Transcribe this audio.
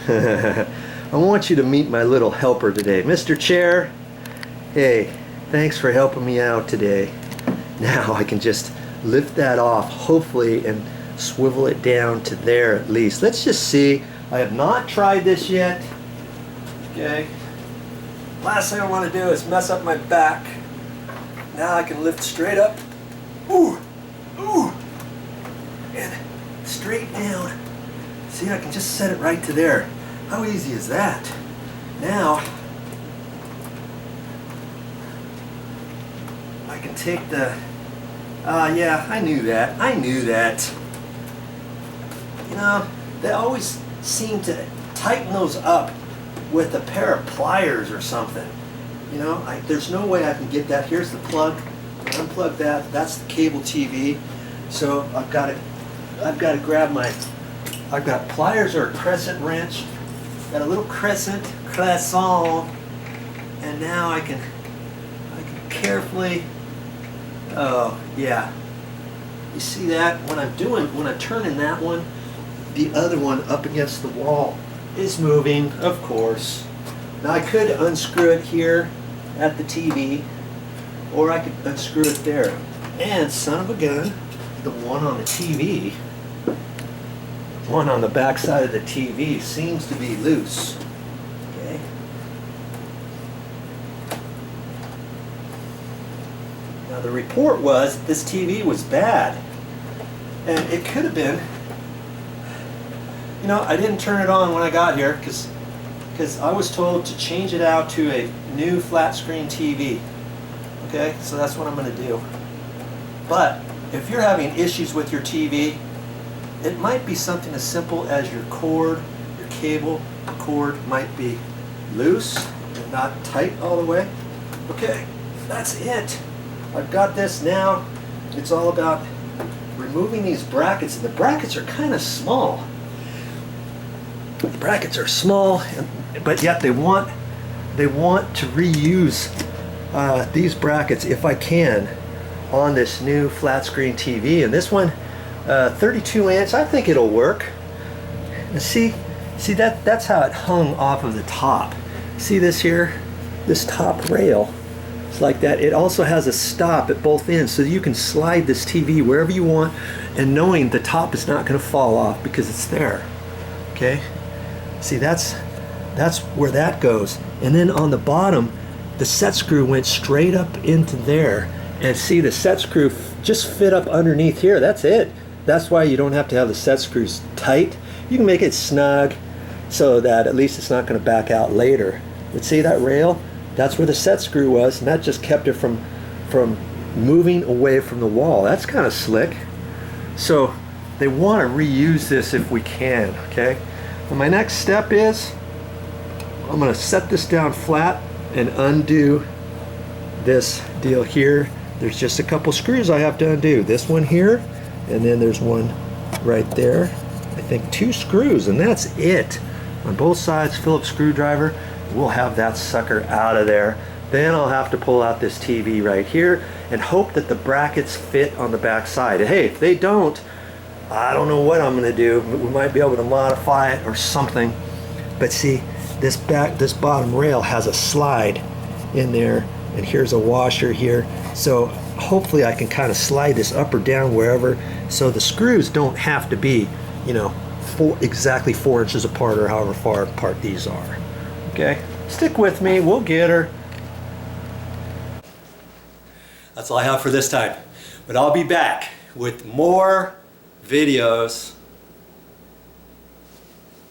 I want you to meet my little helper today. Mr. Chair, hey, thanks for helping me out today. Now I can just lift that off, hopefully, and swivel it down to there at least. Let's just see. I have not tried this yet. Okay. Last thing I want to do is mess up my back. Now I can lift straight up. Ooh! Ooh! And straight down. See, I can just set it right to there. How easy is that? Now, I can take the... yeah, I knew that. I knew that. You know, they always seem to tighten those up with a pair of pliers or something. You know, there's no way I can get that. Here's the plug. Unplug that. That's the cable TV. So I've got to grab my... I've got pliers or a crescent wrench. Got a little crescent, and now I can carefully. Oh yeah. You see that when I'm turning that one, the other one up against the wall is moving, of course. Now I could unscrew it here at the TV, or I could unscrew it there. And son of a gun, the one on the TV. One on the back side of the TV seems to be loose. Okay. Now the report was that this TV was bad. And it could have been. You know, I didn't turn it on when I got here because I was told to change it out to a new flat screen TV. Okay, so that's what I'm going to do. But if you're having issues with your TV, it might be something as simple as your cord, your cable cord might be loose and not tight all the way. Okay, that's it. I've got this now. It's all about removing these brackets. And the brackets are kind of small. The brackets are small, but yet they want to reuse these brackets if I can on this new flat screen TV. And this one, 32 inch, I think it'll work. And see that's how it hung off of the top. See this here, this top rail, it's like that. It also has a stop at both ends, so you can slide this TV wherever you want, and knowing the top is not going to fall off because it's there. Okay, see that's where that goes. And then on the bottom, the set screw went straight up into there, and see the set screw just fit up underneath here. That's it. That's why you don't have to have the set screws tight. You can make it snug so that at least it's not going to back out later. But see that rail? That's where the set screw was, and that just kept it from moving away from the wall. That's kind of slick. So they want to reuse this if we can, okay? And my next step is I'm going to set this down flat and undo this deal here. There's just a couple screws I have to undo. This one here, and then there's one right there. I think 2 screws, and that's it. On both sides, Phillips screwdriver. We'll have that sucker out of there. Then I'll have to pull out this TV right here and hope that the brackets fit on the back side. And hey, if they don't, I don't know what I'm going to do. We might be able to modify it or something. But see, this bottom rail has a slide in there, and here's a washer here. So hopefully I can kind of slide this up or down wherever, so the screws don't have to be, you know, exactly 4 inches apart or however far apart these are. Okay, stick with me, we'll get her. That's all I have for this time, but I'll be back with more videos